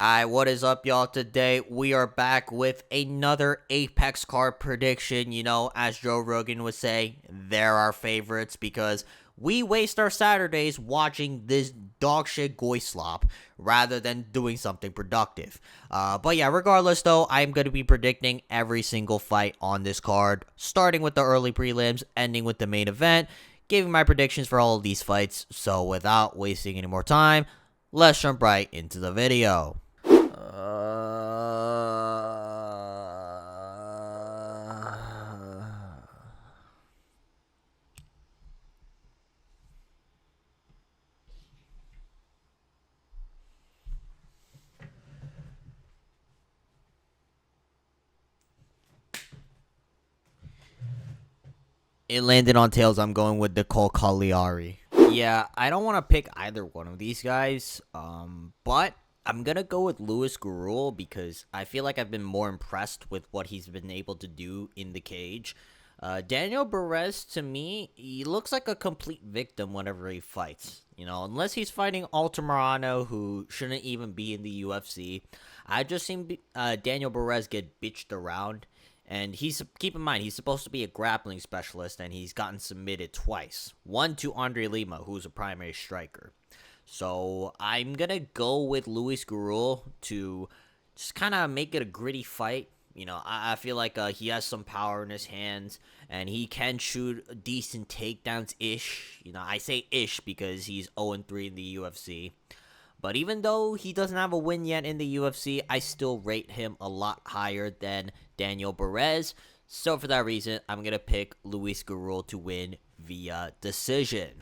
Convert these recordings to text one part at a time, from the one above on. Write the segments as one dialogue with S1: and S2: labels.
S1: Alright, what is up, y'all? Today we are back with another Apex card prediction. You know, as Joe Rogan would say, they're our favorites because we waste our Saturdays watching this dogshit goy slop rather than doing something productive. But yeah, regardless though, I'm going to be predicting every single fight on this card, starting with the early prelims, ending with the main event, giving my predictions for all of these fights. So without wasting any more time, let's jump right into the video. It landed on tails. I'm going with Nicolle Calliari. Yeah, I don't want to pick either one of these guys, but I'm going to go with Gurule because I feel like I've been more impressed with what he's been able to do in the cage. Daniel Barez, to me, he looks like a complete victim whenever he fights. You know, unless he's fighting Altamirano, who shouldn't even be in the UFC. I've just seen Daniel Barez get bitched around. And keep in mind, he's supposed to be a grappling specialist, and he's gotten submitted twice. One to Andre Lima, who's a primary striker. So I'm going to go with Gurule to just kind of make it a gritty fight. You know, I feel like he has some power in his hands, and he can shoot decent takedowns-ish. You know, I say ish because he's 0-3 in the UFC. But even though he doesn't have a win yet in the UFC, I still rate him a lot higher than Daniel Barez. So for that reason, I'm going to pick Gurule to win via decision.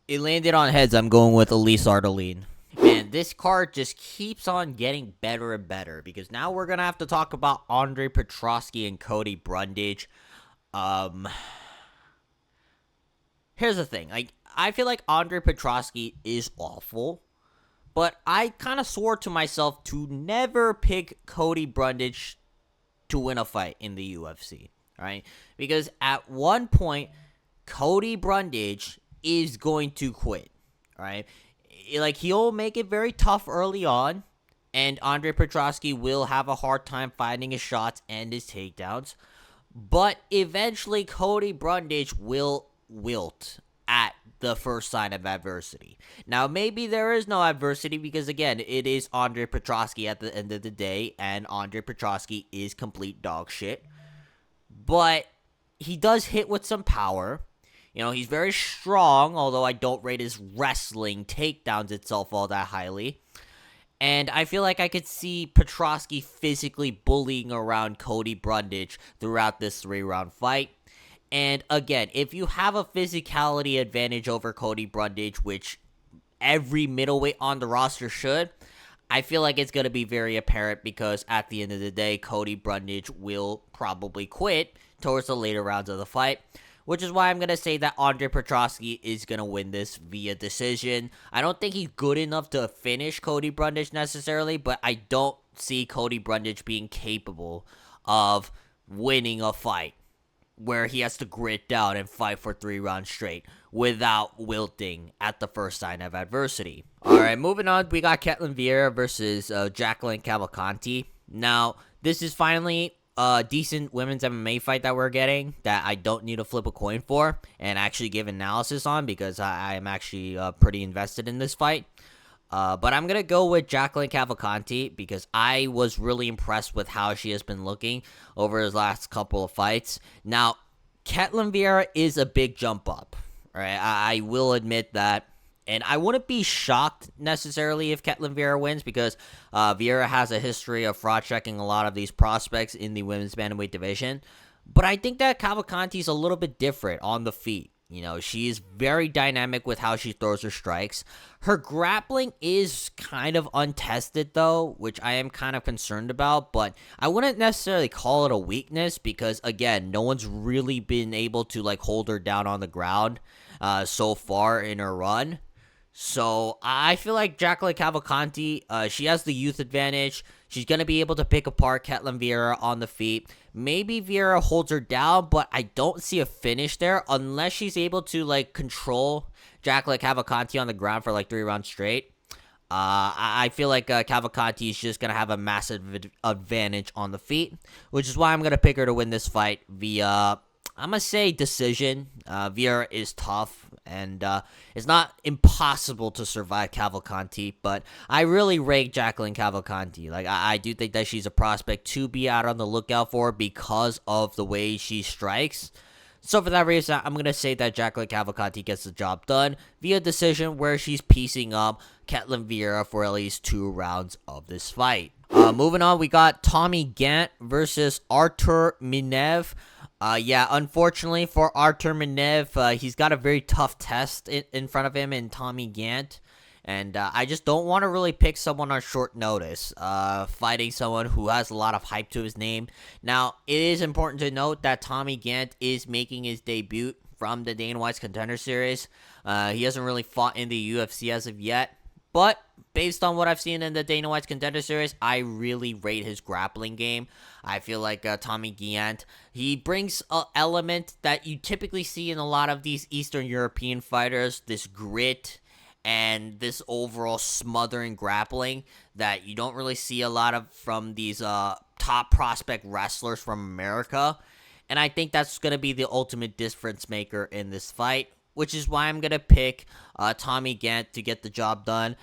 S1: It landed on heads. I'm going with Ardelean. Man, this card just keeps on getting better and better because now we're going to have to talk about Andre Petroski and Cody Brundage. Here's the thing. I feel like Andre Petroski is awful, but I kind of swore to myself to never pick Cody Brundage to win a fight in the UFC, right? Because at one point, Cody Brundage is going to quit, right? Like, he'll make it very tough early on, and Andre Petroski will have a hard time finding his shots and his takedowns, but eventually Cody Brundage will wilt at the first sign of adversity. Now, maybe there is no adversity because, again, it is Andre Petroski at the end of the day, and Andre Petroski is complete dog shit, but he does hit with some power. You know, he's very strong, although I don't rate his wrestling takedowns itself all that highly. And I feel like I could see Petroski physically bullying around Cody Brundage throughout this 3-round fight. And again, if you have a physicality advantage over Cody Brundage, which every middleweight on the roster should, I feel like it's going to be very apparent because at the end of the day, Cody Brundage will probably quit towards the later rounds of the fight. Which is why I'm going to say that Andre Petroski is going to win this via decision. I don't think he's good enough to finish Cody Brundage necessarily, but I don't see Cody Brundage being capable of winning a fight where he has to grit down and fight for 3 rounds straight without wilting at the first sign of adversity. Alright, moving on, we got Ketlen Vieira versus Jacqueline Cavalcanti. Now, this is finally decent women's MMA fight that we're getting that I don't need to flip a coin for and actually give analysis on because I am actually pretty invested in this fight. But I'm going to go with Jacqueline Cavalcanti because I was really impressed with how she has been looking over his last couple of fights. Now, Ketlen Vieira is a big jump up, right? I will admit that. And I wouldn't be shocked necessarily if Ketlen Vieira wins because Vieira has a history of fraud checking a lot of these prospects in the women's bantamweight division. But I think that Cavalcanti is a little bit different on the feet. You know, she is very dynamic with how she throws her strikes. Her grappling is kind of untested, though, which I am kind of concerned about. But I wouldn't necessarily call it a weakness because, again, no one's really been able to, like, hold her down on the ground. so far in her run. So I feel like Jacqueline Cavalcanti, she has the youth advantage. She's going to be able to pick apart Ketlen Vieira on the feet. Maybe Vieira holds her down, but I don't see a finish there unless she's able to, like, control Jacqueline Cavalcanti on the ground for, like, 3 rounds straight. I feel like Cavalcanti is just going to have a massive advantage on the feet, which is why I'm going to pick her to win this fight via, I'm going to say, decision. Vieira is tough, and it's not impossible to survive Cavalcanti, but I really rate Jacqueline Cavalcanti. Like, I do think that she's a prospect to be out on the lookout for because of the way she strikes. So for that reason, I'm going to say that Jacqueline Cavalcanti gets the job done via decision where she's piecing up Ketlen Vieira for at least 2 rounds of this fight. Moving on, we got Tommy Gantt versus Artur Minev. Yeah, unfortunately for Artur Minev, he's got a very tough test in front of him in Tommy Gantt. And I just don't want to really pick someone on short notice, fighting someone who has a lot of hype to his name. Now, it is important to note that Tommy Gantt is making his debut from the Dana White's Contender Series. He hasn't really fought in the UFC as of yet. But based on what I've seen in the Dana White's Contender Series, I really rate his grappling game. I feel like Tommy Gantt, he brings an element that you typically see in a lot of these Eastern European fighters, this grit and this overall smothering grappling that you don't really see a lot of from these top prospect wrestlers from America. And I think that's going to be the ultimate difference maker in this fight, which is why I'm going to pick Tommy Gantt to get the job done.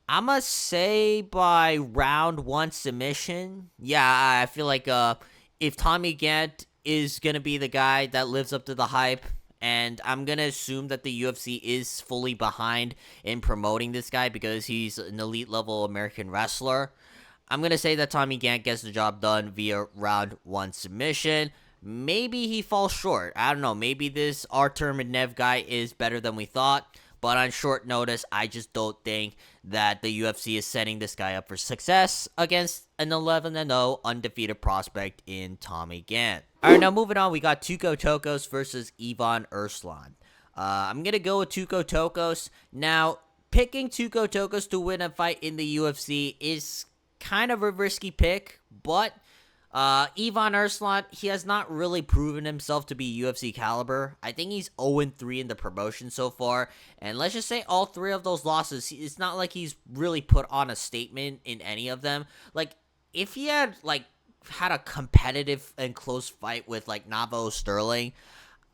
S1: I'm going to say by round 1 submission. Yeah, I feel like if Tommy Gantt is going to be the guy that lives up to the hype, and I'm going to assume that the UFC is fully behind in promoting this guy because he's an elite-level American wrestler, I'm going to say that Tommy Gantt gets the job done via round 1 submission. Maybe he falls short. I don't know. Maybe this Artur Minev guy is better than we thought. But on short notice, I just don't think that the UFC is setting this guy up for success against an 11-0 undefeated prospect in Tommy Gantt. All right, now moving on, we got Tuco Tokkos versus Ivan Erslan. I'm going to go with Tuco Tokkos. Now, picking Tuco Tokkos to win a fight in the UFC is kind of a risky pick, but Ivan Erslan, he has not really proven himself to be UFC caliber. I think he's 0-3 in the promotion so far, and let's just say all 3 of those losses, it's not like he's really put on a statement in any of them. Like, if he had, like, had a competitive and close fight with, like, Navo Sterling,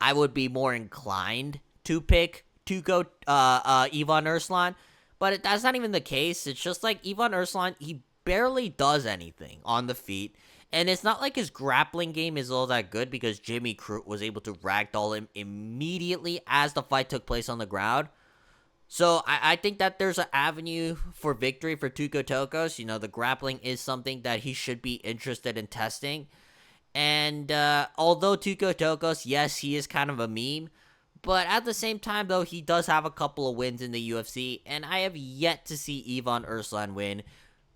S1: I would be more inclined to pick Tuco, Ivan Erslan, but that's not even the case. It's just like Ivan Erslan, he barely does anything on the feet. And it's not like his grappling game is all that good because Jimmy Crute was able to ragdoll him immediately as the fight took place on the ground. So I think that there's an avenue for victory for Tuco Tokkos. You know, the grappling is something that he should be interested in testing. And although Tuco Tokkos, yes, he is kind of a meme. But at the same time, though, he does have a couple of wins in the UFC. And I have yet to see Ivan Erslan win,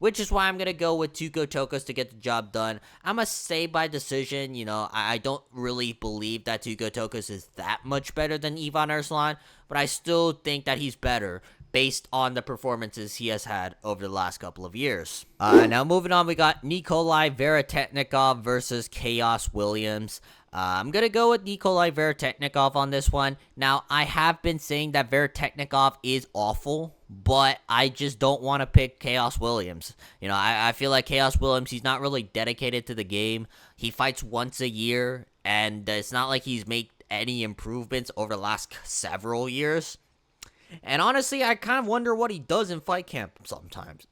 S1: which is why I'm going to go with Tuco Tokkos to get the job done. I'm going to say by decision. You know, I don't really believe that Tuco Tokkos is that much better than Ivan Erslan, but I still think that he's better based on the performances he has had over the last couple of years. Now moving on, we got Nikolay Veretennikov versus Khaos Williams. I'm going to go with Nikolay Veretennikov on this one. Now, I have been saying that Veretennikov is awful, but I just don't want to pick Khaos Williams. You know, I feel like Khaos Williams, he's not really dedicated to the game. He fights once a year, and it's not like he's made any improvements over the last several years. And honestly, I kind of wonder what he does in fight camp sometimes.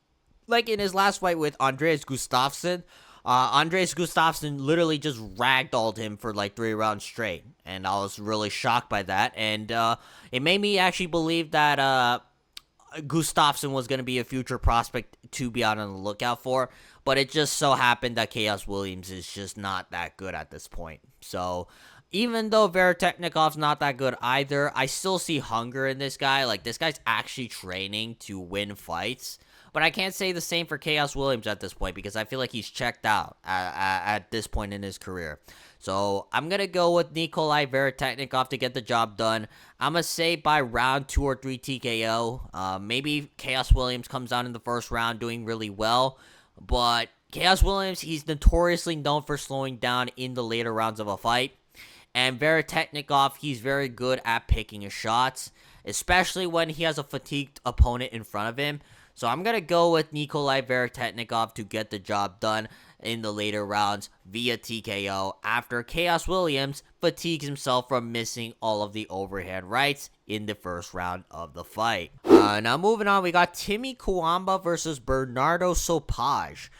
S1: Like in his last fight with Andreas Gustafsson, Andreas Gustafsson literally just ragdolled him for like 3 rounds straight. And I was really shocked by that. And it made me actually believe that Gustafsson was going to be a future prospect to be out on the lookout for. But it just so happened that Khaos Williams is just not that good at this point. So even though Veretennikov's not that good either, I still see hunger in this guy. Like, this guy's actually training to win fights. But I can't say the same for Khaos Williams at this point because I feel like he's checked out at this point in his career. So I'm going to go with Nikolay Veretennikov to get the job done. I'm going to say by round 2 or 3 TKO. Maybe Khaos Williams comes out in the first round doing really well. But Khaos Williams, he's notoriously known for slowing down in the later rounds of a fight. And Veretennikov, he's very good at picking his shots, especially when he has a fatigued opponent in front of him. So I'm going to go with Nikolay Veretennikov to get the job done in the later rounds via TKO after Khaos Williams fatigues himself from missing all of the overhand rights in the first round of the fight. Now moving on, we got Timmy Cuamba versus Bernardo Sopaj.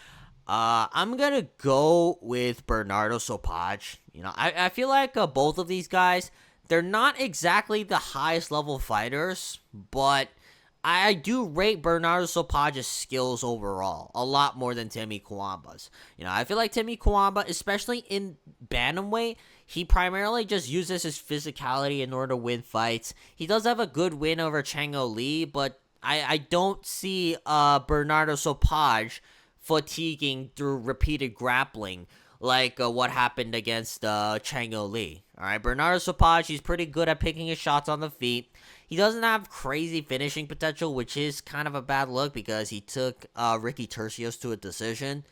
S1: I'm going to go with Bernardo Sopaj. I feel like both of these guys, they're not exactly the highest level fighters, but I do rate Bernardo Sopaj's skills overall a lot more than Timmy Cuamba's. I feel like Timmy Cuamba, especially in bantamweight, he primarily just uses his physicality in order to win fights. He does have a good win over Chango Lee, but I don't see Bernardo Sopaj fatiguing through repeated grappling like what happened against Chango Lee. Alright, Bernardo Sopaj, he's pretty good at picking his shots on the feet. He doesn't have crazy finishing potential, which is kind of a bad look because he took Ricky Tercios to a decision.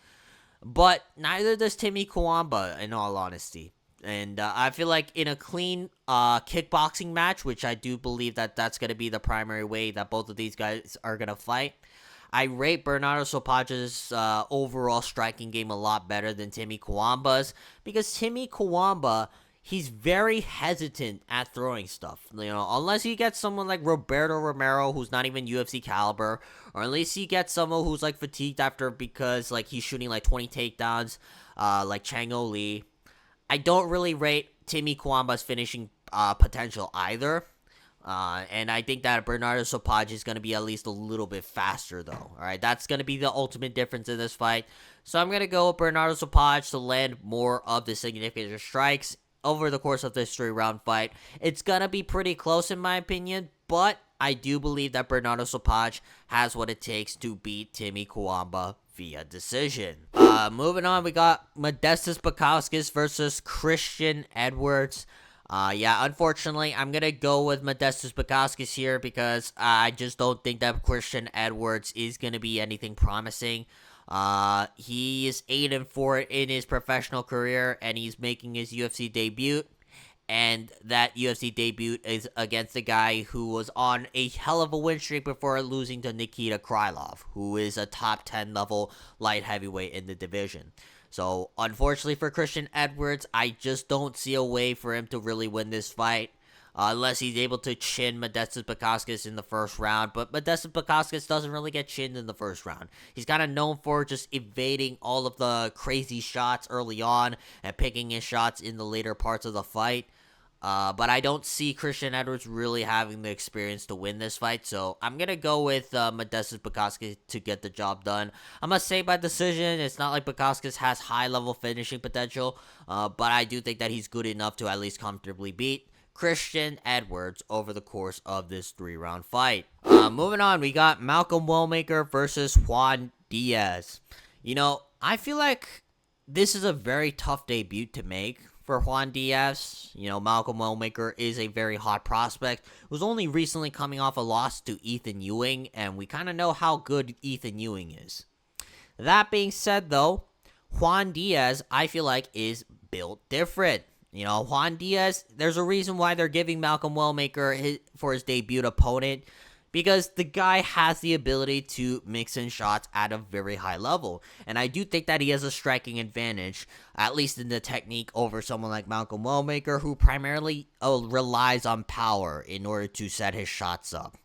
S1: But neither does Timmy Cuamba, in all honesty. And I feel like in a clean kickboxing match, which I do believe that that's going to be the primary way that both of these guys are going to fight, I rate Bernardo Sopaj's overall striking game a lot better than Timmy Cuamba's because Timmy Cuamba, he's very hesitant at throwing stuff. Unless he gets someone like Roberto Romero, who's not even UFC caliber, or unless he gets someone who's like fatigued after because like he's shooting like 20 takedowns, like Chango Lee. I don't really rate Timmy Cuamba's finishing potential either. And I think that Bernardo Sopaj is going to be at least a little bit faster, though. All right, that's going to be the ultimate difference in this fight. So I'm going to go with Bernardo Sopaj to land more of the significant strikes over the course of this 3-round fight. It's going to be pretty close in my opinion, but I do believe that Bernardo Sopaj has what it takes to beat Timmy Cuamba via decision. Moving on, we got Modestas Bukauskas versus Christian Edwards. Unfortunately, I'm going to go with Modestas Bukauskas here because I just don't think that Christian Edwards is going to be anything promising. He is 8-4 in his professional career, and he's making his UFC debut. And that UFC debut is against a guy who was on a hell of a win streak before losing to Nikita Krylov, who is a top 10 level light heavyweight in the division. So, unfortunately for Christian Edwards, I just don't see a way for him to really win this fight. Unless he's able to chin Modestas Bukauskas in the first round. But Modestas Bukauskas doesn't really get chinned in the first round. He's kind of known for just evading all of the crazy shots early on and picking his shots in the later parts of the fight. But I don't see Christian Edwards really having the experience to win this fight, so I'm going to go with Modestas Bukauskas to get the job done. I'm going to say by decision. It's not like Bukauskas has high-level finishing potential, but I do think that he's good enough to at least comfortably beat Christian Edwards over the course of this 3-round fight. Moving on, we got Malcolm Wellmaker versus Juan Diaz. I feel like this is a very tough debut to make for Juan Diaz. Malcolm Wellmaker is a very hot prospect who's only recently coming off a loss to Ethan Ewing, and we kind of know how good Ethan Ewing is. That being said, though, Juan Diaz, I feel like, is built different. Juan Diaz, there's a reason why they're giving Malcolm Wellmaker for his debut opponent, because the guy has the ability to mix in shots at a very high level. And I do think that he has a striking advantage, at least in the technique, over someone like Malcolm Wellmaker, who primarily relies on power in order to set his shots up.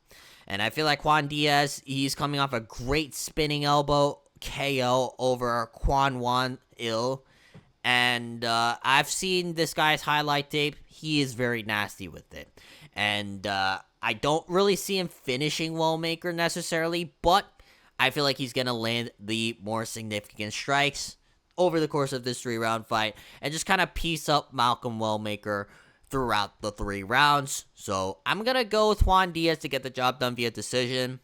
S1: And I feel like Juan Diaz, he's coming off a great spinning elbow KO over Quan Il. And I've seen this guy's highlight tape. He is very nasty with it. And I don't really see him finishing Wellmaker necessarily, but I feel like he's going to land the more significant strikes over the course of this 3-round fight and just kind of piece up Malcolm Wellmaker throughout the 3 rounds. So I'm going to go with Juan Diaz to get the job done via decision.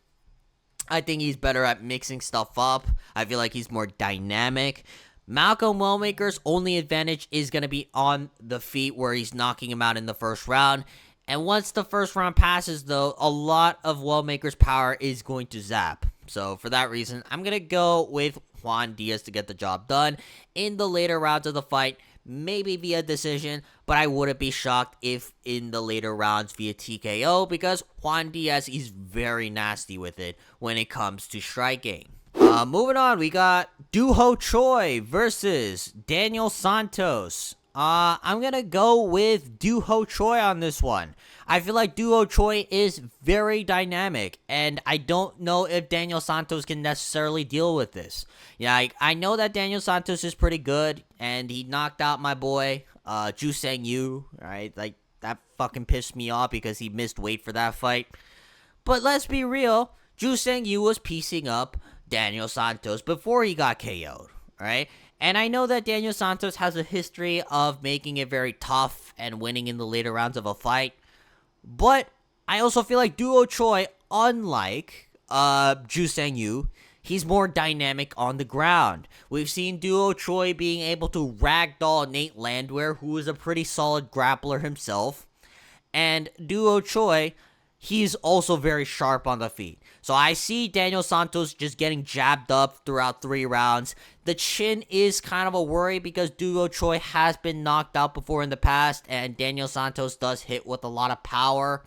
S1: I think he's better at mixing stuff up. I feel like he's more dynamic. Malcolm Wellmaker's only advantage is going to be on the feet where he's knocking him out in the first round. And once the first round passes, though, a lot of Wellmaker's power is going to zap. So for that reason, I'm going to go with Juan Diaz to get the job done in the later rounds of the fight. Maybe via decision, but I wouldn't be shocked if in the later rounds via TKO, because Juan Diaz is very nasty with it when it comes to striking. Moving on, we got Duho Choi versus Daniel Santos. I'm gonna go with Duho Choi on this one. I feel like Duho Choi is very dynamic, and I don't know if Daniel Santos can necessarily deal with this. Yeah, I know that Daniel Santos is pretty good, and he knocked out my boy, Ju Sang Yu, right? Like, that fucking pissed me off because he missed weight for that fight. But let's be real, Ju Sang Yu was piecing up Daniel Santos before he got KO'd, right? And I know that Daniel Santos has a history of making it very tough and winning in the later rounds of a fight. But I also feel like Duho Choi, unlike Ju Sang Yu, he's more dynamic on the ground. We've seen Duho Choi being able to ragdoll Nate Landwehr, who is a pretty solid grappler himself. And Duho Choi, he's also very sharp on the feet. So I see Daniel Santos just getting jabbed up throughout 3 rounds. The chin is kind of a worry because Duho Choi has been knocked out before in the past, and Daniel Santos does hit with a lot of power.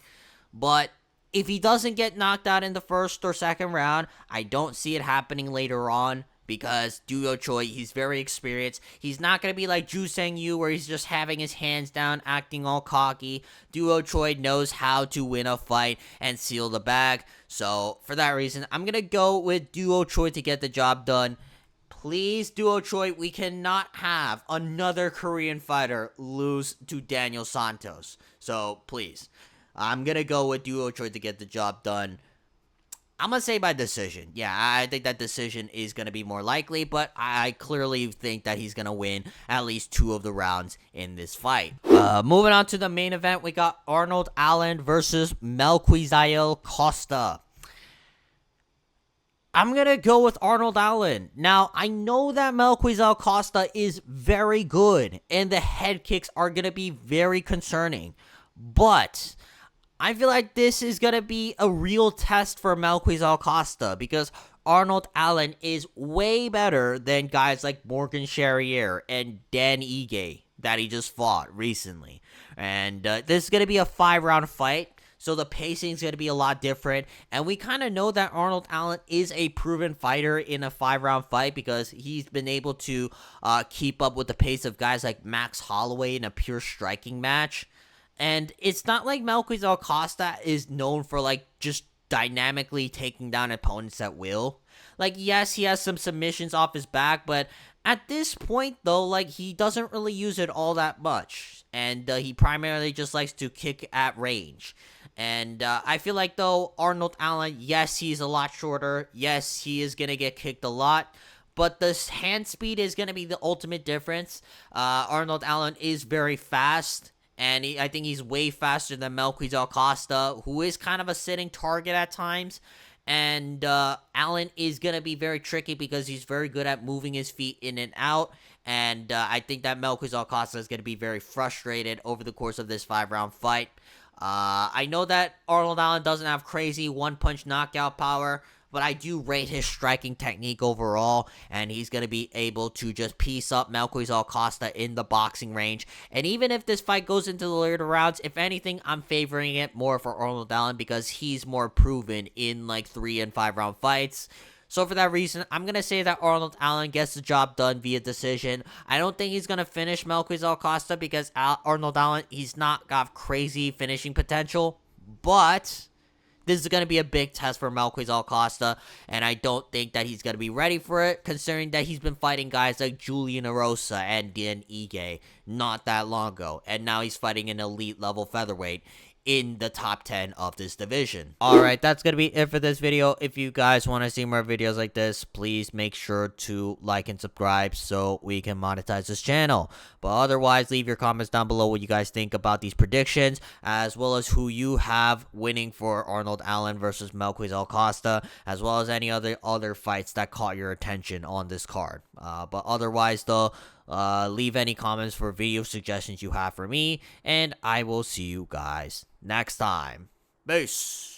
S1: But if he doesn't get knocked out in the first or second round, I don't see it happening later on. Because Duho Choi, he's very experienced. He's not going to be like Ju Sang Yu where he's just having his hands down, acting all cocky. Duho Choi knows how to win a fight and seal the bag. So, for that reason, I'm going to go with Duho Choi to get the job done. Please, Duho Choi, we cannot have another Korean fighter lose to Daniel Santos. So, please. I'm going to go with Duho Choi to get the job done. I'm going to say by decision. Yeah, I think that decision is going to be more likely, but I clearly think that he's going to win at least 2 of the rounds in this fight. Moving on to the main event, we got Arnold Allen versus Melquizael Costa. I'm going to go with Arnold Allen. Now, I know that Melquizael Costa is very good, and the head kicks are going to be very concerning, but I feel like this is going to be a real test for Melquizael Costa because Arnold Allen is way better than guys like Morgan Charrier and Dan Ige that he just fought recently. And this is going to be a 5-round fight, so the pacing is going to be a lot different. And we kind of know that Arnold Allen is a proven fighter in a 5-round fight because he's been able to keep up with the pace of guys like Max Holloway in a pure striking match. And it's not like Melquizael Costa is known for, like, just dynamically taking down opponents at will. Like, yes, he has some submissions off his back, but at this point, though, like, he doesn't really use it all that much. And he primarily just likes to kick at range. And I feel like, though, Arnold Allen, yes, he's a lot shorter. Yes, he is going to get kicked a lot. But the hand speed is going to be the ultimate difference. Arnold Allen is very fast. And I think he's way faster than Melquizael Costa, who is kind of a sitting target at times. And Allen is going to be very tricky because he's very good at moving his feet in and out. And I think that Melquizael Costa is going to be very frustrated over the course of this 5-round fight. I know that Arnold Allen doesn't have crazy one-punch knockout power, but I do rate his striking technique overall, and he's going to be able to just piece up Melquizael Costa in the boxing range. And even if this fight goes into the later rounds, if anything, I'm favoring it more for Arnold Allen because he's more proven in like 3 and 5 round fights. So for that reason, I'm going to say that Arnold Allen gets the job done via decision. I don't think he's going to finish Melquizael Costa because Arnold Allen, he's not got crazy finishing potential, but this is going to be a big test for Melquizael Costa, and I don't think that he's going to be ready for it, considering that he's been fighting guys like Julian Erosa and Dan Ige not that long ago, and now he's fighting an elite level featherweight in the top 10 of this division. Alright, that's gonna be it for this video. If you guys want to see more videos like this, please make sure to like and subscribe so we can monetize this channel. But otherwise, leave your comments down below what you guys think about these predictions, as well as who you have winning for Arnold Allen versus Melquiz Acosta, as well as any other fights that caught your attention on this card. But otherwise, though, leave any comments for video suggestions you have for me, and I will see you guys next time. Peace.